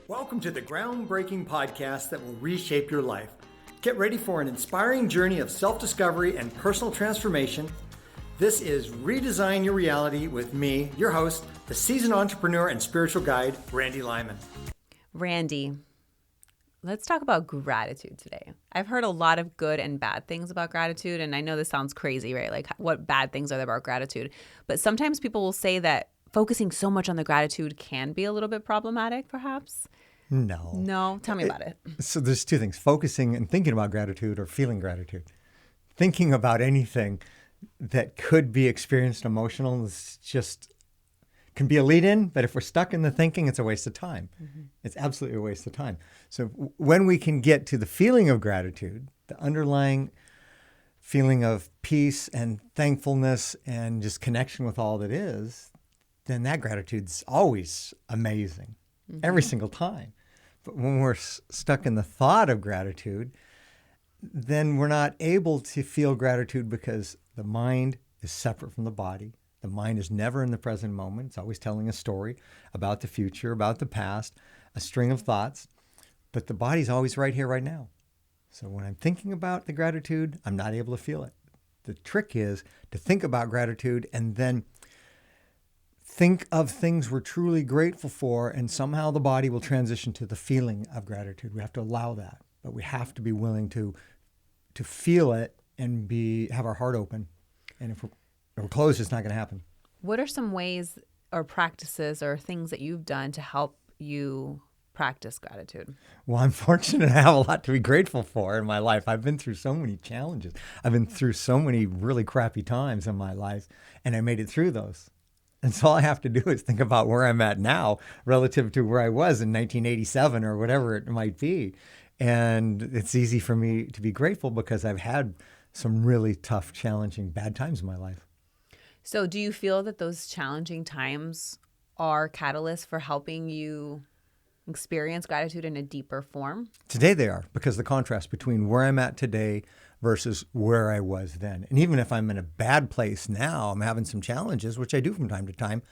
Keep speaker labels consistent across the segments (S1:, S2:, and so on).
S1: Welcome to the groundbreaking podcast that will reshape your life. Get ready for an inspiring journey of self-discovery and personal transformation. This is Redesign Your Reality with me, your host, the seasoned entrepreneur and spiritual guide, Randy Lyman.
S2: Randy, let's talk about gratitude today. I've heard a lot of good and bad things about gratitude, and I know this sounds crazy, right? Like, what bad things are there about gratitude? But sometimes people will say that focusing so much on the gratitude can be a little bit problematic, perhaps. No? Tell me about it.
S1: So there's two things, focusing and thinking about gratitude or feeling gratitude. Thinking about anything that could be experienced emotional is just, can be a lead-in, but if we're stuck in the thinking, it's a waste of time. Mm-hmm. It's absolutely a waste of time. So when we can get to the feeling of gratitude, the underlying feeling of peace and thankfulness and just connection with all that is, then that gratitude's always amazing, every single time. But when we're stuck in the thought of gratitude, then we're not able to feel gratitude because the mind is separate from the body. The mind is never in the present moment. It's always telling a story about the future, about the past, a string of thoughts. But the body's always right here, right now. So when I'm thinking about the gratitude, I'm not able to feel it. The trick is to think about gratitude and then think of things we're truly grateful for, and somehow the body will transition to the feeling of gratitude. We have to allow that, but we have to be willing to feel it and have our heart open. And if we're closed, it's not going to happen.
S2: What are some ways or practices or things that you've done to help you practice gratitude?
S1: Well, I'm fortunate I have a lot to be grateful for in my life. I've been through so many challenges. I've been through so many really crappy times in my life, and I made it through those. And so all I have to do is think about where I'm at now relative to where I was in 1987 or whatever it might be. And it's easy for me to be grateful because I've had some really tough, challenging, bad times in my life.
S2: So do you feel that those challenging times are catalysts for helping you experience gratitude in a deeper form?
S1: Today they are, because the contrast between where I'm at today versus where I was then. And even if I'm in a bad place now, I'm having some challenges, which I do from time to time,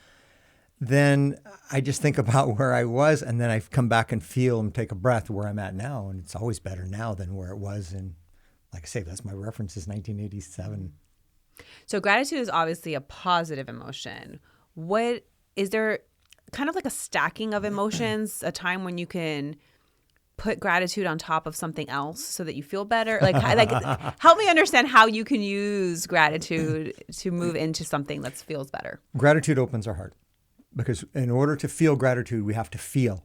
S1: then I just think about where I was, and then I come back and feel and take a breath where I'm at now. And it's always better now than where it was. And like I say, that's my reference is 1987.
S2: So gratitude is obviously a positive emotion. What is there kind of like a stacking of emotions, a time when you can put gratitude on top of something else so that you feel better? Like help me understand how you can use gratitude to move into something that feels better.
S1: Gratitude opens our heart, because in order to feel gratitude, we have to feel.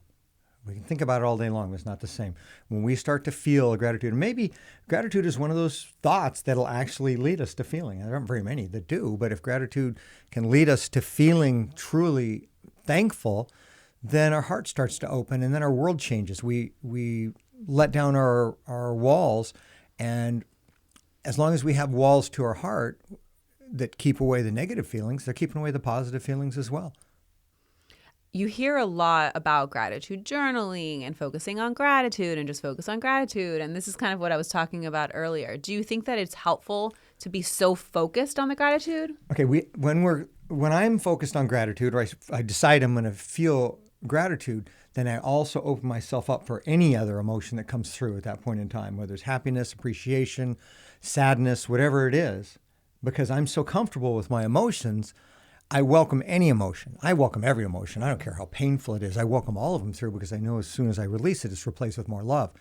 S1: We can think about it all day long. It's not the same. When we start to feel gratitude, and maybe gratitude is one of those thoughts that'll actually lead us to feeling. There aren't very many that do, but if gratitude can lead us to feeling truly thankful, then our heart starts to open, and then our world changes. We let down our walls, and as long as we have walls to our heart that keep away the negative feelings, they're keeping away the positive feelings as well.
S2: You hear a lot about gratitude journaling and focusing on gratitude and just focus on gratitude. And this is kind of what I was talking about earlier. Do you think that it's helpful to be so focused on the gratitude?
S1: Okay, when I'm focused on gratitude, or I decide I'm going to feel gratitude, then I also open myself up for any other emotion that comes through at that point in time, whether it's happiness, appreciation, sadness, whatever it is. Because I'm so comfortable with my emotions, I welcome any emotion. I welcome every emotion. I don't care how painful it is. I welcome all of them through, because I know as soon as I release it, it's replaced with more love.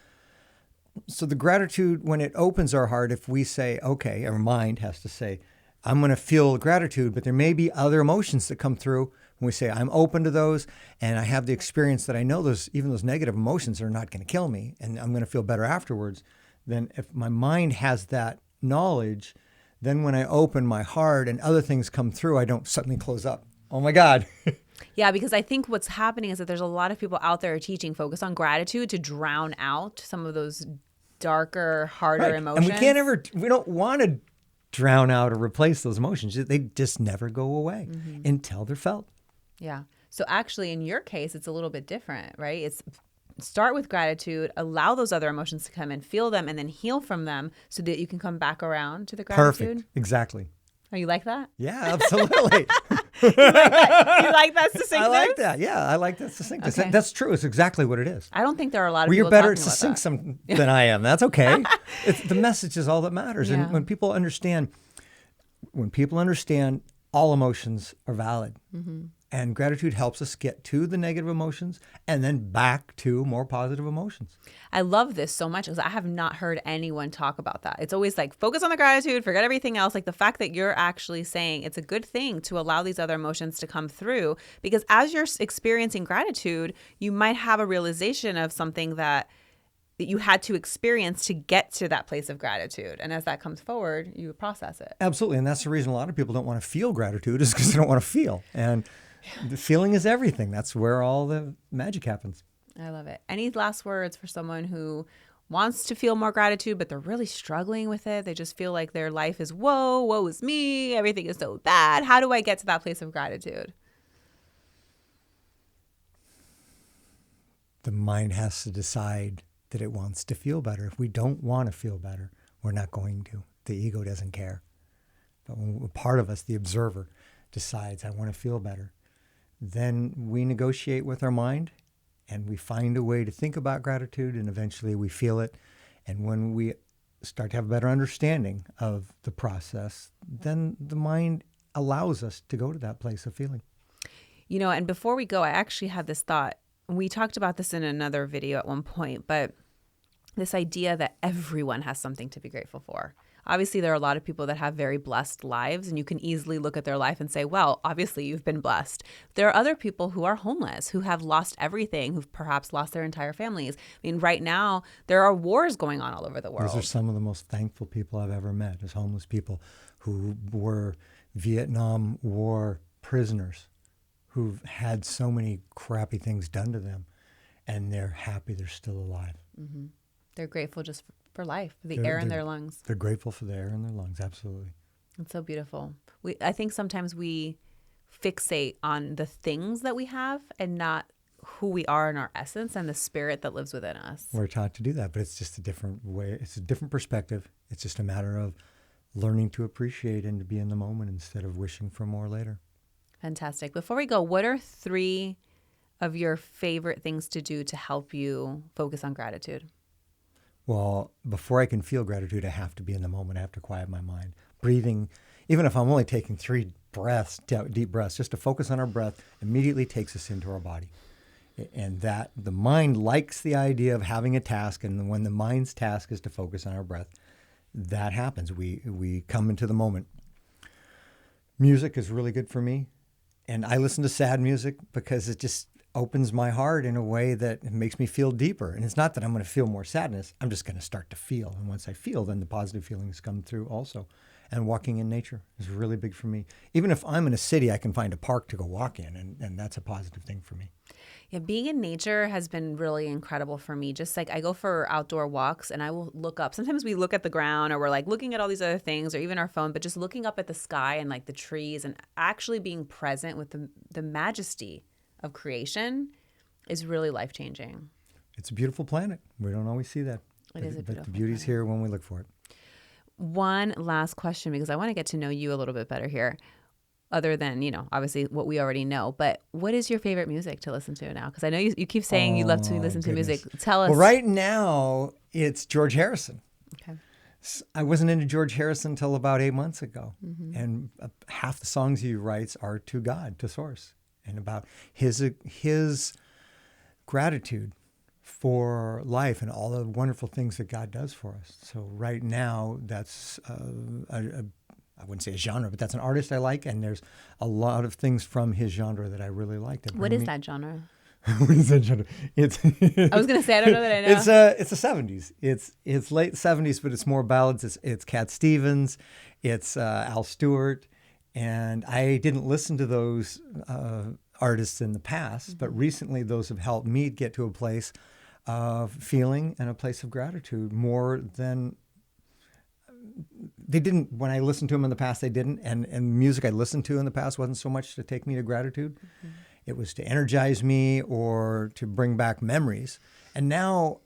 S1: So the gratitude, when it opens our heart, if we say, okay, our mind has to say, I'm going to feel gratitude, but there may be other emotions that come through. When we say, I'm open to those, and I have the experience that I know even those negative emotions are not going to kill me, and I'm going to feel better afterwards, then if my mind has that knowledge, then when I open my heart and other things come through, I don't suddenly close up. Oh my God.
S2: Yeah, because I think what's happening is that there's a lot of people out there teaching focus on gratitude to drown out some of those darker, harder emotions.
S1: And we don't want to drown out or replace those emotions. They just never go away until they're felt.
S2: Yeah. So actually, in your case, it's a little bit different, right? It's start with gratitude, allow those other emotions to come and feel them, and then heal from them so that you can come back around to the gratitude.
S1: Perfect. Exactly.
S2: Oh, you like that?
S1: Yeah, absolutely.
S2: You like that succinctness?
S1: I like that. Yeah, I like that succinctness.
S2: Okay.
S1: That's true. It's exactly what it is.
S2: I don't think there are a lot of
S1: Well,
S2: people
S1: you're better at
S2: talking about
S1: succinct
S2: that.
S1: than I am. That's okay. The message is all that matters.
S2: Yeah.
S1: And when people understand all emotions are valid, and gratitude helps us get to the negative emotions and then back to more positive emotions.
S2: I love this so much because I have not heard anyone talk about that. It's always like focus on the gratitude, forget everything else. Like the fact that you're actually saying it's a good thing to allow these other emotions to come through, because as you're experiencing gratitude, you might have a realization of something that you had to experience to get to that place of gratitude. And as that comes forward, you process it.
S1: Absolutely. And that's the reason a lot of people don't want to feel gratitude is because they don't want to feel. And the feeling is everything. That's where all the magic happens.
S2: I love it. Any last words for someone who wants to feel more gratitude, but they're really struggling with it? They just feel like their life is, woe is me. Everything is so bad. How do I get to that place of gratitude?
S1: The mind has to decide that it wants to feel better. If we don't want to feel better, we're not going to. The ego doesn't care. But when part of us, the observer, decides, I want to feel better, then we negotiate with our mind and we find a way to think about gratitude, and eventually we feel it. And when we start to have a better understanding of the process, then the mind allows us to go to that place of feeling.
S2: And before we go, I actually had this thought. We talked about this in another video at one point, but this idea that everyone has something to be grateful for. Obviously, there are a lot of people that have very blessed lives, and you can easily look at their life and say, well, obviously you've been blessed. There are other people who are homeless, who have lost everything, who've perhaps lost their entire families. I mean, right now, there are wars going on all over the world.
S1: Those are some of the most thankful people I've ever met, is homeless people who were Vietnam War prisoners, who've had so many crappy things done to them, and they're happy they're still alive.
S2: Mm-hmm. They're grateful just for life, for the air in their lungs.
S1: They're grateful for the air in their lungs, absolutely.
S2: It's so beautiful. I think sometimes we fixate on the things that we have and not who we are in our essence and the spirit that lives within us.
S1: We're taught to do that, but it's just a different way. It's a different perspective. It's just a matter of learning to appreciate and to be in the moment instead of wishing for more later.
S2: Fantastic. Before we go, what are 3 of your favorite things to do to help you focus on gratitude?
S1: Well, before I can feel gratitude, I have to be in the moment. I have to quiet my mind. Breathing, even if I'm only taking 3 breaths, deep breaths, just to focus on our breath, immediately takes us into our body. And that the mind likes the idea of having a task, and when the mind's task is to focus on our breath, that happens. We come into the moment. Music is really good for me. And I listen to sad music because it just opens my heart in a way that makes me feel deeper. And it's not that I'm going to feel more sadness. I'm just going to start to feel. And once I feel, then the positive feelings come through also. And walking in nature is really big for me. Even if I'm in a city, I can find a park to go walk in, and that's a positive thing for me.
S2: Yeah, being in nature has been really incredible for me. Just like I go for outdoor walks and I will look up. Sometimes we look at the ground or we're like looking at all these other things or even our phone, but just looking up at the sky and like the trees and actually being present with the majesty of creation is really life-changing.
S1: It's a beautiful planet. We don't always see that.
S2: It is a beautiful
S1: But the beauty's
S2: planet.
S1: here when we look for it.
S2: One last question, because I want to get to know you a little bit better here, other than, obviously what we already know. But what is your favorite music to listen to now? Because I know you keep saying you love to listen to music. Tell us.
S1: Well, right now, it's George Harrison.
S2: Okay.
S1: I wasn't into George Harrison until about 8 months ago.
S2: Mm-hmm.
S1: And half the songs he writes are to God, to Source, and about his gratitude for life and all the wonderful things that God does for us. So right now, that's I wouldn't say a genre, but that's an artist I like, and there's a lot of things from his genre that I really like.
S2: What is that genre?
S1: What is that genre? I
S2: was going to say, I don't know that I know.
S1: It's the 70s. It's late 70s, but it's more ballads. It's Cat Stevens. It's Al Stewart. And I didn't listen to those artists in the past, but recently those have helped me get to a place of feeling and a place of gratitude more than they didn't. When I listened to them in the past, they didn't. And music I listened to in the past wasn't so much to take me to gratitude. Mm-hmm. It was to energize me or to bring back memories. And now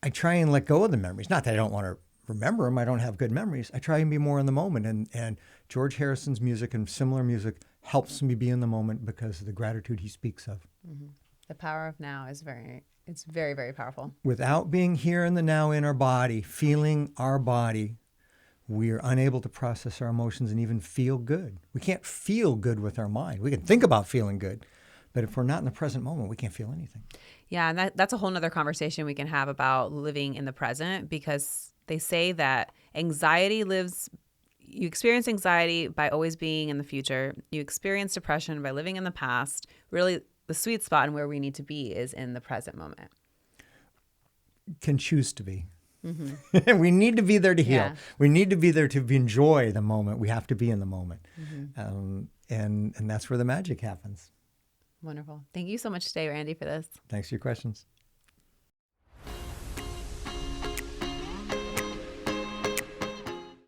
S1: I try and let go of the memories. Not that I don't want to remember them. I don't have good memories. I try and be more in the moment. And George Harrison's music and similar music helps me be in the moment because of the gratitude he speaks of.
S2: The power of now is it's very, very powerful.
S1: Without being here in the now in our body, feeling our body, we are unable to process our emotions and even feel good. We can't feel good with our mind. We can think about feeling good, but if we're not in the present moment, we can't feel anything.
S2: Yeah, and that's a whole nother conversation we can have about living in the present, because they say that you experience anxiety by always being in the future. You experience depression by living in the past. Really, the sweet spot and where we need to be is in the present moment.
S1: Can choose to be. We need to be there to heal.
S2: Yeah.
S1: We need to be there to enjoy the moment. We have to be in the moment. And that's where the magic happens.
S2: Wonderful. Thank you so much today, Randy, for this.
S1: Thanks for your questions.